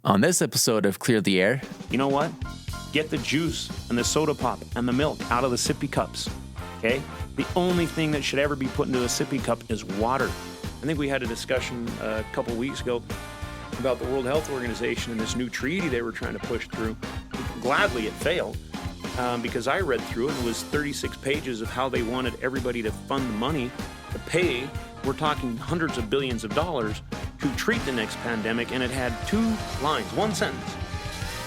On this episode of Clear the Air, You know what? Get the juice and the soda pop and the milk out of the sippy cups, okay? The only thing that should ever be put into a sippy cup is water. I think we had a discussion a couple weeks ago about the World Health Organization and this new treaty they were trying to push through. Gladly it failed because I read through it. It was 36 pages of how they wanted everybody to fund the money to pay. We're talking hundreds of billions of dollars to treat the next pandemic, and it had two lines, one sentence,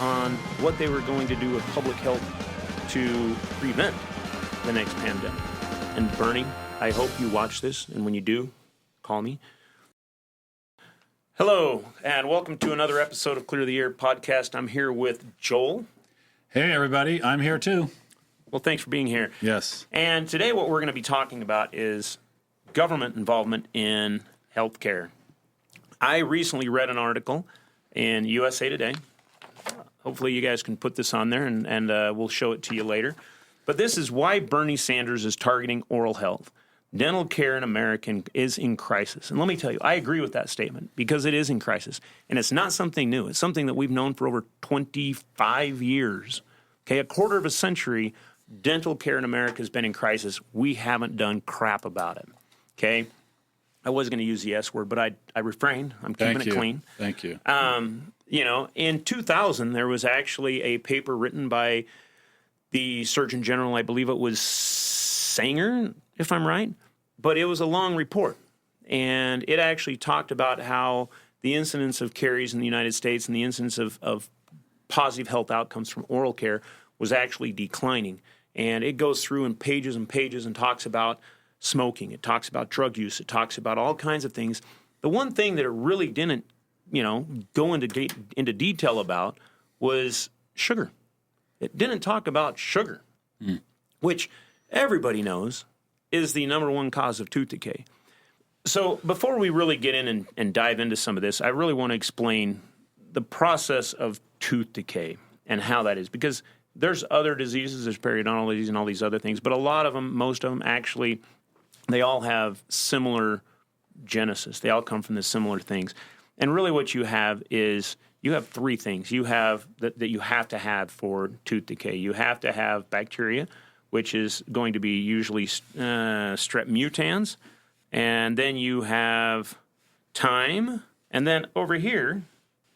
on what they were going to do with public health to prevent the next pandemic. And Bernie, I hope you watch this, and when you do, call me. Hello, and welcome to another episode of Clear the Air podcast. I'm here with Joel. Hey, everybody. I'm here, too. Well, thanks for being here. Yes. And today what we're going to be talking about is government involvement in healthcare. I recently read an article in USA Today. Hopefully you guys can put this on there, and we'll show it to you later. But this is why Bernie Sanders is targeting oral health. Dental care in America is in crisis. And let me tell you, I agree with that statement because it is in crisis. And it's not something new. It's something that we've known for over 25 years. Okay, a quarter of a century, dental care in America has been in crisis. We haven't done crap about it. Okay? I was going to use the S word, but I refrained. I'm keeping it clean. Thank you. In 2000, there was actually a paper written by the Surgeon General, I believe it was Sanger, if I'm right, but it was a long report. And it actually talked about how the incidence of caries in the United States and the incidence of positive health outcomes from oral care was actually declining. And it goes through in pages and pages and talks about smoking. It talks about drug use. It talks about all kinds of things. The one thing that it really didn't, go into detail about was sugar. It didn't talk about sugar, which everybody knows is the number one cause of tooth decay. So before we really get in and dive into some of this, I really want to explain the process of tooth decay and how that is, because there's other diseases, there's periodontal disease and all these other things, but a lot of them, most of them actually, they all have similar genesis. They all come from the similar things. And really what you have is you have three things you have that you have to have for tooth decay. You have to have bacteria, which is going to be usually strep mutans. And then you have time. And then over here,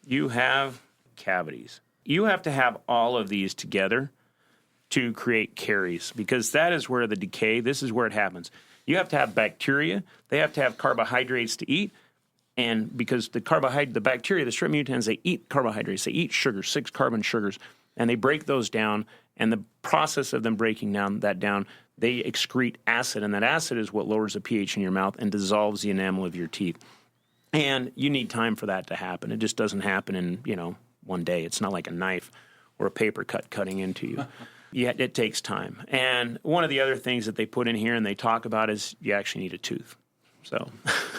you have cavities. You have to have all of these together to create caries, because that is where the decay, this is where it happens. You have to have bacteria. They have to have carbohydrates to eat. And because the bacteria, the strep mutans, they eat carbohydrates. They eat sugar, 6 carbon sugars, and they break those down. And the process of them breaking that down, they excrete acid, and that acid is what lowers the pH in your mouth and dissolves the enamel of your teeth. And you need time for that to happen. It just doesn't happen in, one day. It's not like a knife or a paper cutting into you. Yeah, it takes time. And one of the other things that they put in here and they talk about is you actually need a tooth. So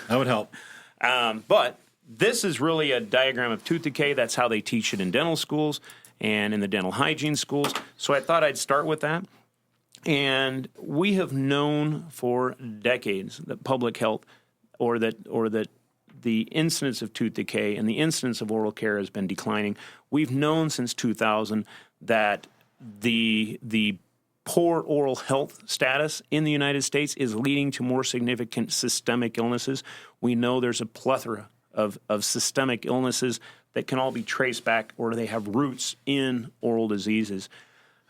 That would help. But this is really a diagram of tooth decay. That's how they teach it in dental schools and in the dental hygiene schools. So I thought I'd start with that. And we have known for decades that public health or that the incidence of tooth decay and the incidence of oral care has been declining. We've known since 2000 that the poor oral health status in the United States is leading to more significant systemic illnesses. We know there's a plethora of systemic illnesses that can all be traced back, or they have roots in oral diseases.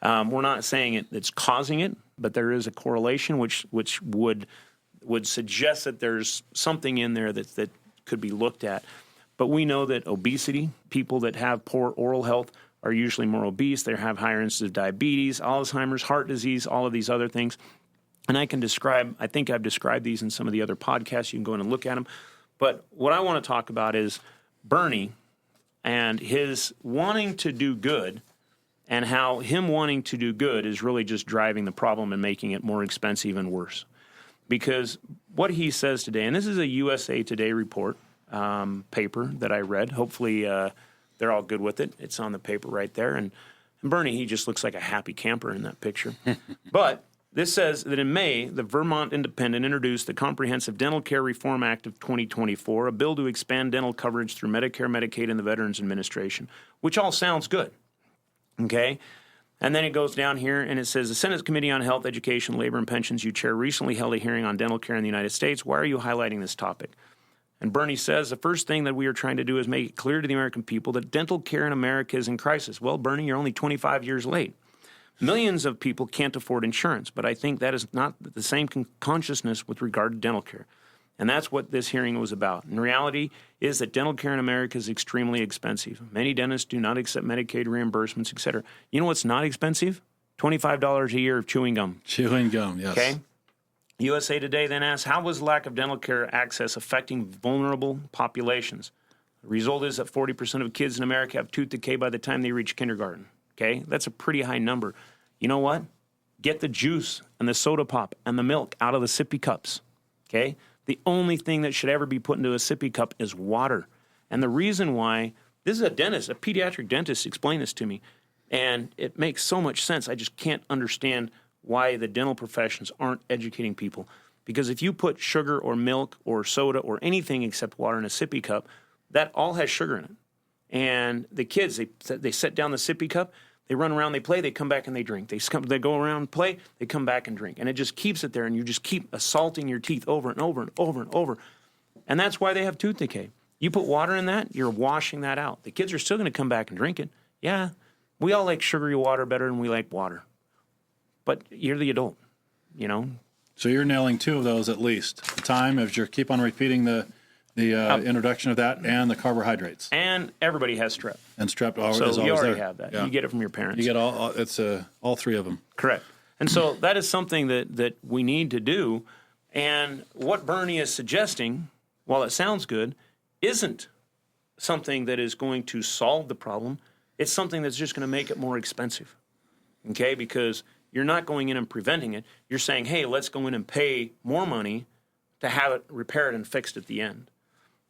We're not saying it's causing it, but there is a correlation which would suggest that there's something in there that could be looked at. But we know that obesity, people that have poor oral health, are usually more obese. They have higher incidence of diabetes, Alzheimer's, heart disease, all of these other things. And I think I've described these in some of the other podcasts. You can go in and look at them. But what I want to talk about is Bernie and his wanting to do good, and how him wanting to do good is really just driving the problem and making it more expensive and worse. Because what he says today, and this is a USA Today report, paper that I read. Hopefully they're all good with it. It's on the paper right there. And Bernie, he just looks like a happy camper in that picture. But This says that in May, the Vermont Independent introduced the Comprehensive Dental Care Reform Act of 2024, a bill to expand dental coverage through Medicare, Medicaid, and the Veterans Administration, which all sounds good. Okay? And then it goes down here and it says, the Senate Committee on Health, Education, Labor, and Pensions you chair recently held a hearing on dental care in the United States. Why are you highlighting this topic? And Bernie says, the first thing that we are trying to do is make it clear to the American people that dental care in America is in crisis. Well, Bernie, you're only 25 years late. Millions of people can't afford insurance, but I think that is not the same consciousness with regard to dental care. And that's what this hearing was about. And the reality is that dental care in America is extremely expensive. Many dentists do not accept Medicaid reimbursements, et cetera. You know what's not expensive? $25 a year of chewing gum. Chewing gum, yes. Okay? USA Today then asks, how was lack of dental care access affecting vulnerable populations? The result is that 40% of kids in America have tooth decay by the time they reach kindergarten. Okay? That's a pretty high number. You know what? Get the juice and the soda pop and the milk out of the sippy cups. Okay? The only thing that should ever be put into a sippy cup is water. And the reason why, this is a dentist, a pediatric dentist explained this to me, and it makes so much sense. I just can't understand why the dental professions aren't educating people. Because if you put sugar or milk or soda or anything except water in a sippy cup, that all has sugar in it. And the kids, they set down the sippy cup, they run around, they play, they come back and they drink. They go around and play, they come back and drink. And it just keeps it there, and you just keep assaulting your teeth over and over and over and over. And that's why they have tooth decay. You put water in that, you're washing that out. The kids are still going to come back and drink it. Yeah, we all like sugary water better than we like water. But you're the adult, you know. So you're nailing two of those at least. The time, as you keep on repeating the introduction of that, and the carbohydrates. And everybody has strep. And strep so is always you already there. have that. Yeah. You get it from your parents. You get all three of them. Correct. And so that is something that we need to do. And what Bernie is suggesting, while it sounds good, isn't something that is going to solve the problem. It's something that's just going to make it more expensive. Okay? Because you're not going in and preventing it. You're saying, hey, let's go in and pay more money to have it repaired and fixed at the end.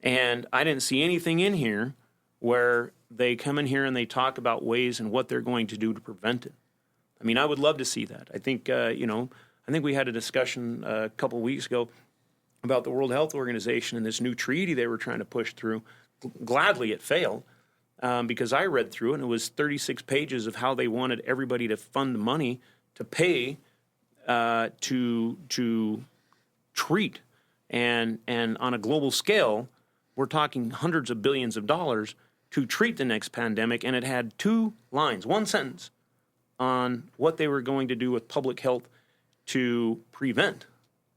And I didn't see anything in here where they come in here and they talk about ways and what they're going to do to prevent it. I mean, I would love to see that. I think, I think we had a discussion a couple weeks ago about the World Health Organization and this new treaty they were trying to push through. Gladly it failed because I read through it, and it was 36 pages of how they wanted everybody to fund money to pay to treat. And on a global scale, we're talking hundreds of billions of dollars to treat the next pandemic, and it had two lines, one sentence, on what they were going to do with public health to prevent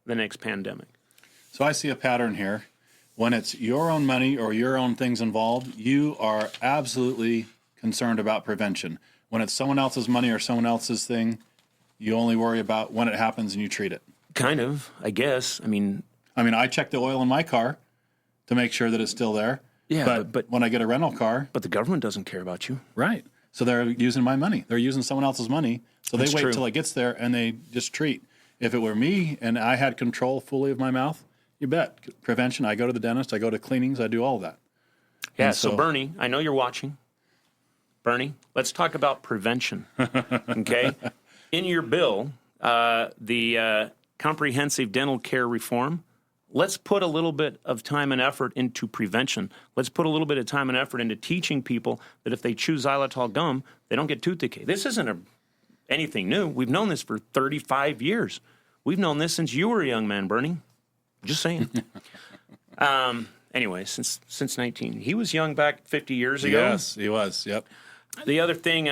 the next pandemic. So I see a pattern here. When it's your own money or your own things involved, you are absolutely concerned about prevention. When it's someone else's money or someone else's thing, you only worry about when it happens and you treat it. Kind of, I guess. I mean, I check the oil in my car to make sure that it's still there. Yeah, but when I get a rental car... But the government doesn't care about you. Right. So they're using my money. They're using someone else's money. So they wait till it gets there and they just treat. If it were me and I had control fully of my mouth, you bet. Prevention, I go to the dentist, I go to cleanings, I do all of that. Yeah, so Bernie, I know you're watching. Bernie, let's talk about prevention, okay? In your bill, the Comprehensive Dental Care Reform, let's put a little bit of time and effort into prevention. Let's put a little bit of time and effort into teaching people that if they chew xylitol gum, they don't get tooth decay. This isn't anything new. We've known this for 35 years. We've known this since you were a young man, Bernie. Just saying. Anyway, since 19. He was young back 50 years ago. Yes, he was. Yep. The other thing,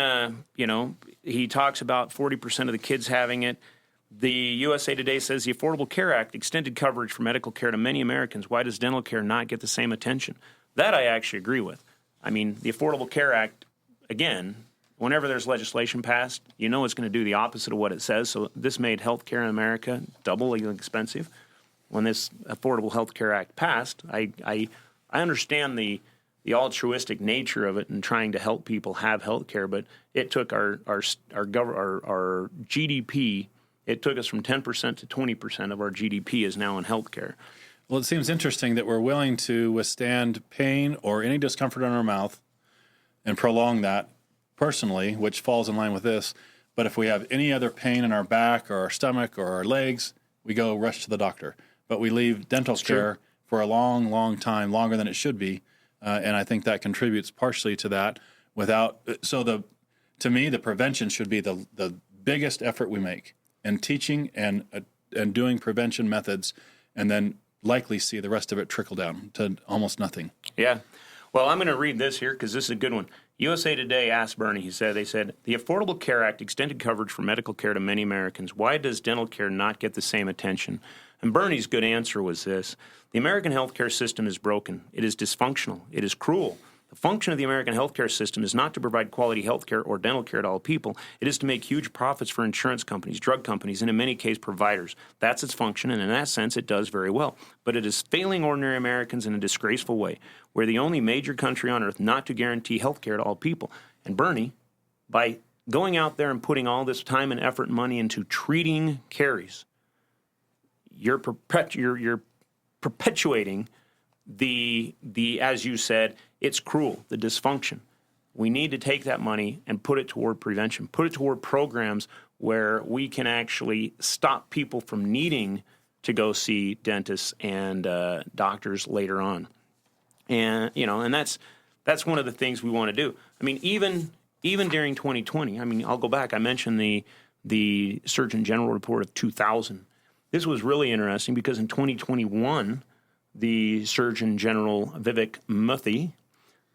he talks about 40% of the kids having it. The USA Today says the Affordable Care Act extended coverage for medical care to many Americans. Why does dental care not get the same attention? That I actually agree with. I mean, the Affordable Care Act, again, whenever there's legislation passed, you know it's going to do the opposite of what it says. So this made health care in America doubly expensive. When this Affordable Health Care Act passed, I understand the altruistic nature of it and trying to help people have health care, but it took our GDP. It took us from 10% to 20% of our GDP is now in health care. Well, it seems interesting that we're willing to withstand pain or any discomfort in our mouth and prolong that personally, which falls in line with this. But if we have any other pain in our back or our stomach or our legs, we go rush to the doctor. But we leave dental care for a long, long time, longer than it should be. And I think that contributes partially to that. To me, the prevention should be the biggest effort we make in teaching and doing prevention methods, and then likely see the rest of it trickle down to almost nothing. Yeah. Well, I'm going to read this here because this is a good one. USA Today asked Bernie, they said, the Affordable Care Act extended coverage for medical care to many Americans. Why does dental care not get the same attention? And Bernie's good answer was this. The American healthcare system is broken. It is dysfunctional. It is cruel. The function of the American healthcare system is not to provide quality healthcare or dental care to all people. It is to make huge profits for insurance companies, drug companies, and in many cases providers. That's its function, and in that sense, it does very well. But it is failing ordinary Americans in a disgraceful way. We're the only major country on earth not to guarantee healthcare to all people. And Bernie, by going out there and putting all this time and effort and money into treating caries, you're perpetuating the as you said, it's cruel, the dysfunction. We need to take that money and put it toward prevention, put it toward programs where we can actually stop people from needing to go see dentists and doctors later on. And and that's one of the things we want to do. I mean, even during 2020, I mean, I'll go back. I mentioned the Surgeon General report of 2000. This was really interesting because in 2021, the Surgeon General Vivek Murthy,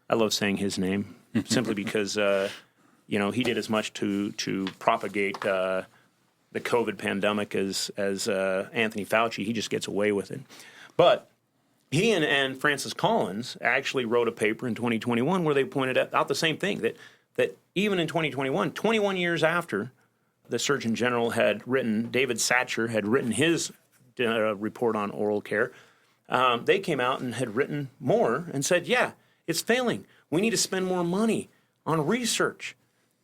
I love saying his name simply because he did as much to propagate the COVID pandemic as Anthony Fauci. He just gets away with it. But he and Francis Collins actually wrote a paper in 2021 where they pointed out the same thing, that even in 2021, 21 years after the Surgeon General had written, David Satcher had written his report on oral care, they came out and had written more and said, yeah, it's failing. We need to spend more money on research.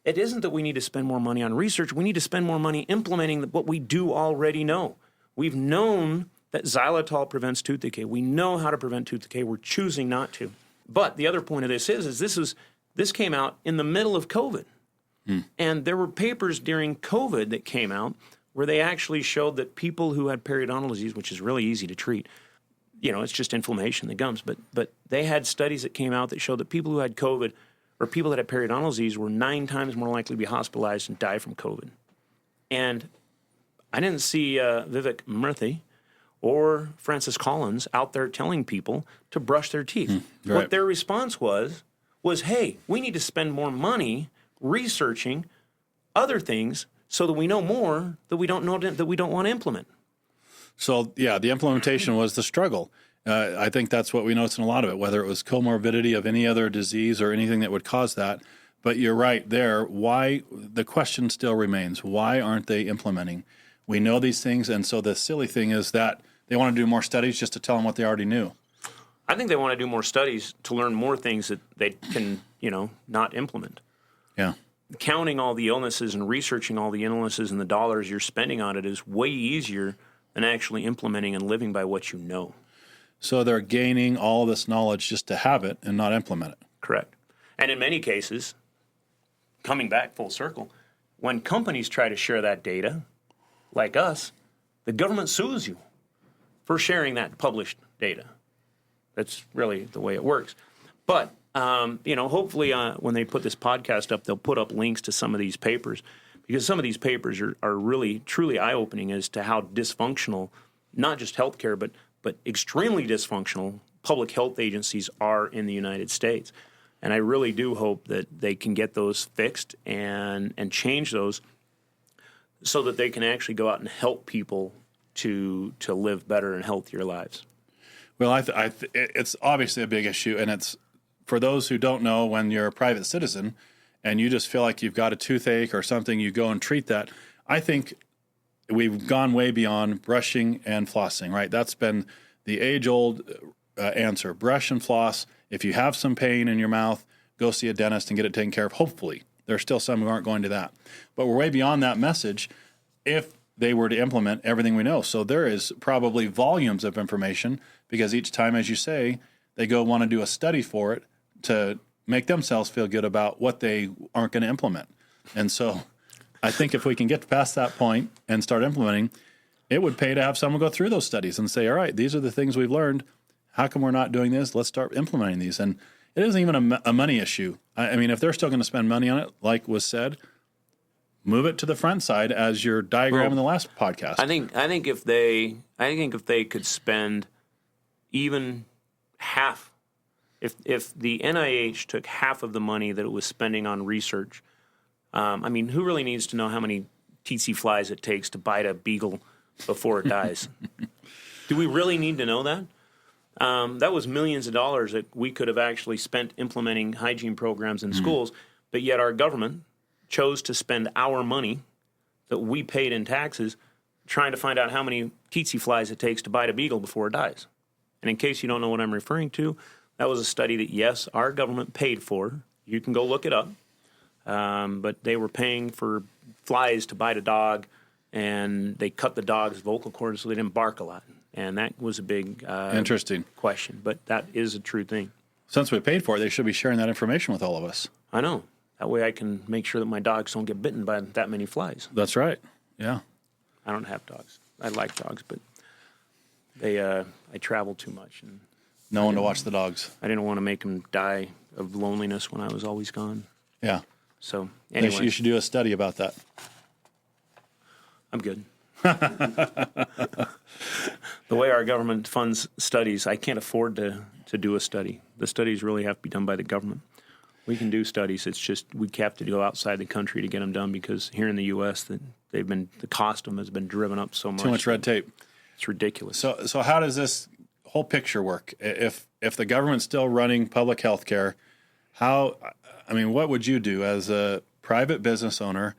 It isn't that we need to spend more money on research. We need to spend more money implementing what we do already know. We've known that xylitol prevents tooth decay. We know how to prevent tooth decay. We're choosing not to. But the other point of this is this came out in the middle of COVID. And there were papers during COVID that came out where they actually showed that people who had periodontal disease, which is really easy to treat, it's just inflammation in the gums. But they had studies that came out that showed that people who had COVID or people that had periodontal disease were 9 times more likely to be hospitalized and die from COVID. And I didn't see Vivek Murthy or Francis Collins out there telling people to brush their teeth. Right. What their response was, hey, we need to spend more money researching other things so that we know more that we don't know that we don't want to implement. So, yeah, the implementation was the struggle. I think that's what we noticed in a lot of it, whether it was comorbidity of any other disease or anything that would cause that. But you're right there. Why? The question still remains, why aren't they implementing? We know these things, and so the silly thing is that they want to do more studies just to tell them what they already knew. I think they want to do more studies to learn more things that they can, not implement. Yeah. Counting all the illnesses and researching all the illnesses and the dollars you're spending on it is way easier than actually implementing and living by what you know. So they're gaining all this knowledge just to have it and not implement it. Correct. And in many cases, coming back full circle, when companies try to share that data, like us, the government sues you for sharing that published data. That's really the way it works. But hopefully when they put this podcast up, they'll put up links to some of these papers, because some of these papers are really, truly eye-opening as to how dysfunctional, not just healthcare, but extremely dysfunctional public health agencies are in the United States. And I really do hope that they can get those fixed and change those so that they can actually go out and help people to live better and healthier lives. Well, it's obviously a big issue, and it's for those who don't know, when you're a private citizen and you just feel like you've got a toothache or something, you go and treat that. I think we've gone way beyond brushing and flossing, right? That's been the age-old answer. Brush and floss. If you have some pain in your mouth, go see a dentist and get it taken care of, hopefully. There are still some who aren't going to that. But we're way beyond that message if they were to implement everything we know. So there is probably volumes of information, because each time, as you say, they go want to do a study for it to make themselves feel good about what they aren't going to implement. And so I think if we can get past that point and start implementing, it would pay to have someone go through those studies and say, all right, these are the things we've learned. How come we're not doing this? Let's start implementing these. And it isn't even a money issue. I mean, if they're still going to spend money on it, like was said, move it to the front side as your diagram in the last podcast. I think if they could spend even half, if the NIH took half of the money that it was spending on research, I mean, who really needs to know how many tsetse flies it takes to bite a beagle before it dies? Do we really need to know that? That was millions of dollars that we could have actually spent implementing hygiene programs in schools, but yet our government chose to spend our money that we paid in taxes trying to find out how many tsetse flies it takes to bite a beagle before it dies. And in case you don't know what I'm referring to, that was a study that, yes, our government paid for. You can go look it up. But they were paying for flies to bite a dog, and they cut the dog's vocal cords so they didn't bark a lot. And that was a big interesting question, but that is a true thing. Since we paid for it, they should be sharing that information with all of us. I know. That way I can make sure that my dogs don't get bitten by that many flies. That's right. Yeah. I don't have dogs. I like dogs, but I travel too much. And no one to watch the dogs. I didn't want to make them die of loneliness when I was always gone. Yeah. So anyway. You should do a study about that. I'm good. The way our government funds studies, I can't afford to do a study. The studies really have to be done by the government. We can do studies. It's just we have to go outside the country to get them done because here in the U.S. the cost of them has been driven up so much. Too much red tape. It's ridiculous. So how does this whole picture work? If the government's still running public health care, what would you do as a private business owner?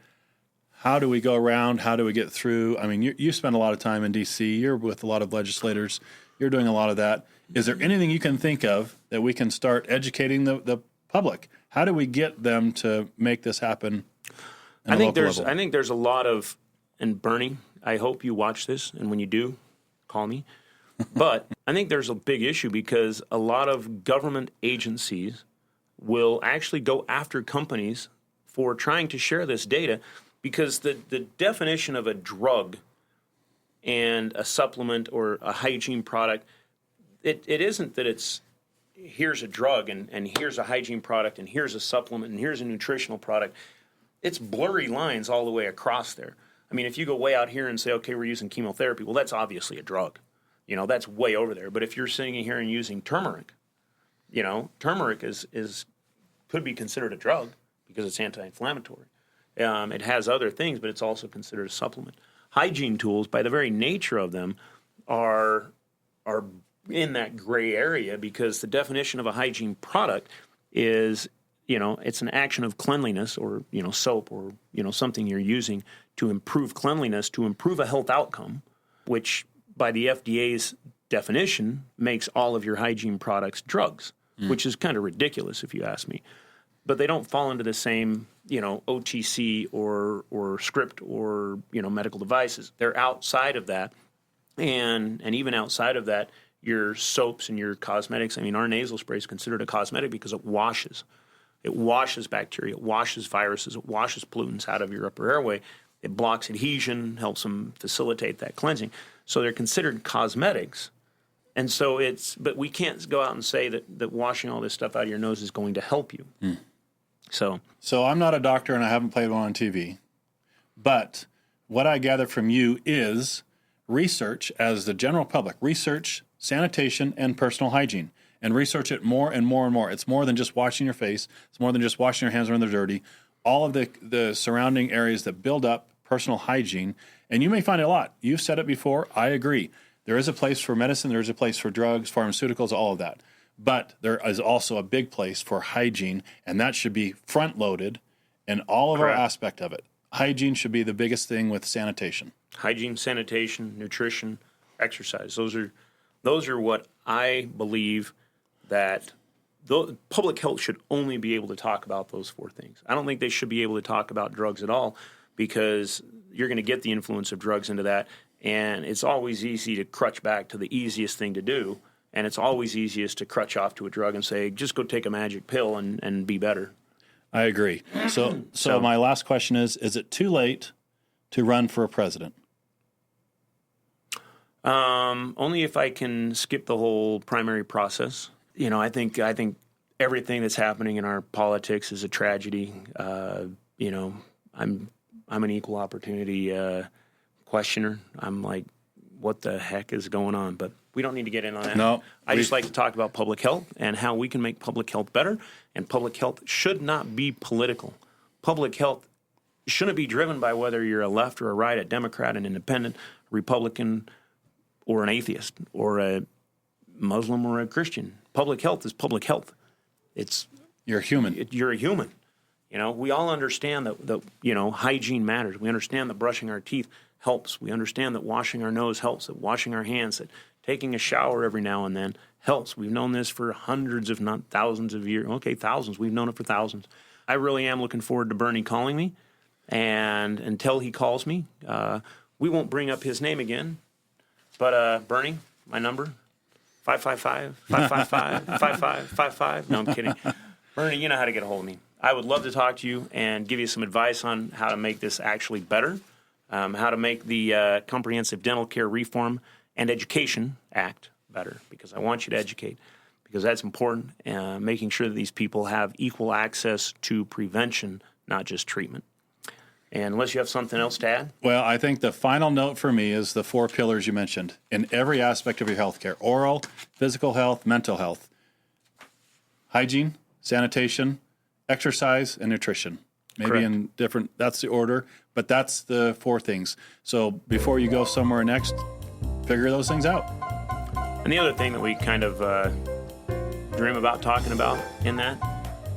How do we go around? How do we get through? I mean, you spend a lot of time in D.C. You're with a lot of legislators. You're doing a lot of that. Is there anything you can think of that we can start educating the public? How do we get them to make this happen? I think there's a lot of, and Bernie, I hope you watch this, and when you do, call me. But I think there's a big issue because a lot of government agencies will actually go after companies for trying to share this data because the definition of a drug and a supplement or a hygiene product, it isn't that it's here's a drug and here's a hygiene product and here's a supplement and here's a nutritional product. It's blurry lines all the way across there. I mean, if you go way out here and say, okay, we're using chemotherapy, well, that's obviously a drug. That's way over there. But if you're sitting here and using turmeric, turmeric could be considered a drug because it's anti-inflammatory. It has other things, but it's also considered a supplement. Hygiene tools, by the very nature of them, are in that gray area because the definition of a hygiene product is, it's an action of cleanliness or, soap or, something you're using to improve cleanliness, to improve a health outcome, which by the FDA's definition makes all of your hygiene products drugs, which is kind of ridiculous if you ask me. But they don't fall into the same, OTC or script or, medical devices. They're outside of that. And even outside of that, your soaps and your cosmetics, our nasal spray is considered a cosmetic because it washes. It washes bacteria, it washes viruses, it washes pollutants out of your upper airway. It blocks adhesion, helps them facilitate that cleansing. So they're considered cosmetics. And so but we can't go out and say that washing all this stuff out of your nose is going to help you. So I'm not a doctor and I haven't played one on TV. But what I gather from you is research as the general public, research sanitation and personal hygiene, and research it more and more and more. It's more than just washing your face. It's more than just washing your hands when they're dirty. All of the surrounding areas that build up personal hygiene, and you may find it a lot. You've said it before. I agree. There is a place for medicine. There is a place for drugs, pharmaceuticals, all of that. But there is also a big place for hygiene, and that should be front-loaded in all of Correct. our aspect of it. Hygiene should be the biggest thing with sanitation. Hygiene, sanitation, nutrition, exercise. Those are what I believe that public health should only be able to talk about those four things. I don't think they should be able to talk about drugs at all because you're going to get the influence of drugs into that, and it's always easy to crutch back to the easiest thing to do, and it's always easiest to crutch off to a drug and say, just go take a magic pill and be better. I agree. So my last question is it too late to run for a president? Only if I can skip the whole primary process. You know, I think everything that's happening in our politics is a tragedy. You know, I'm an equal opportunity questioner. I'm like, what the heck is going on? But we don't need to get in on that. No. I just like to talk about public health and how we can make public health better. And public health should not be political. Public health shouldn't be driven by whether you're a left or a right, a Democrat, an independent, Republican, or an atheist, or a Muslim or a Christian. Public health is public health. You're human. You're a human. You know, we all understand that you know, hygiene matters. We understand that brushing our teeth helps. We understand that washing our nose helps, that washing our hands, that taking a shower every now and then helps. We've known this for hundreds, if not thousands of years. Okay, thousands. We've known it for thousands. I really am looking forward to Bernie calling me. And until he calls me, we won't bring up his name again. But Bernie, my number, 555-555-5555. No, I'm kidding. Bernie, you know how to get a hold of me. I would love to talk to you and give you some advice on how to make this actually better, how to make the Comprehensive Dental Care Reform and Education Act better, because I want you to educate, because that's important, making sure that these people have equal access to prevention, not just treatment. And unless you have something else to add? Well, I think the final note for me is the 4 pillars you mentioned in every aspect of your healthcare: oral, physical health, mental health, hygiene, sanitation, exercise, and nutrition. Maybe Correct. in different, that's the order, but that's the 4 things. So before you go somewhere next, figure those things out. And the other thing that we kind of dream about talking about in that,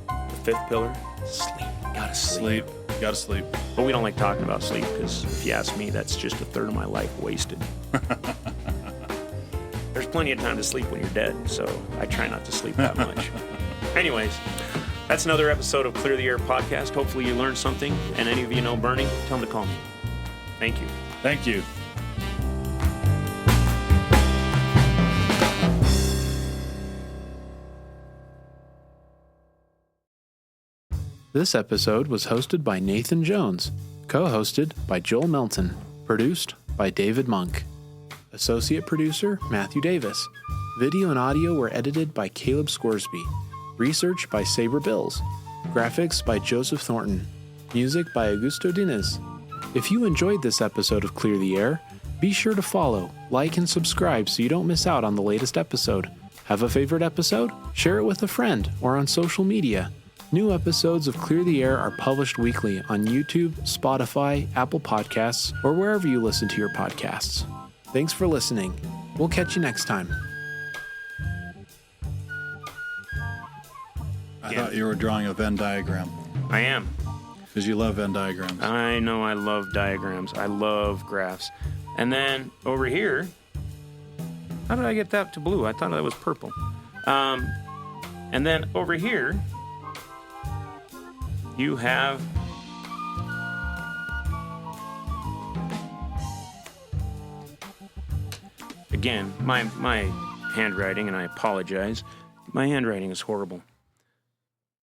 the 5th pillar, sleep. Gotta sleep. You got to sleep. But we don't like talking about sleep, because if you ask me, that's just a third of my life wasted. There's plenty of time to sleep when you're dead, so I try not to sleep that much. Anyways, that's another episode of Clear the Air podcast. Hopefully you learned something, and any of you know Bernie, tell him to call me. Thank you. Thank you. This episode was hosted by Nathan Jones, co-hosted by Joel Melton, produced by David Monk. Associate producer, Matthew Davis. Video and audio were edited by Caleb Scoresby. Research by Sabre Bills. Graphics by Joseph Thornton. Music by Augusto Diniz. If you enjoyed this episode of Clear the Air, be sure to follow, like, and subscribe so you don't miss out on the latest episode. Have a favorite episode? Share it with a friend or on social media. New episodes of Clear the Air are published weekly on YouTube, Spotify, Apple Podcasts, or wherever you listen to your podcasts. Thanks for listening. We'll catch you next time. I thought you were drawing a Venn diagram I am. because you love Venn diagrams. I know I love diagrams. I love graphs. And then over here, how did I get that to blue? I thought that was purple. And then over here, you have again my handwriting, and I apologize. My handwriting is horrible.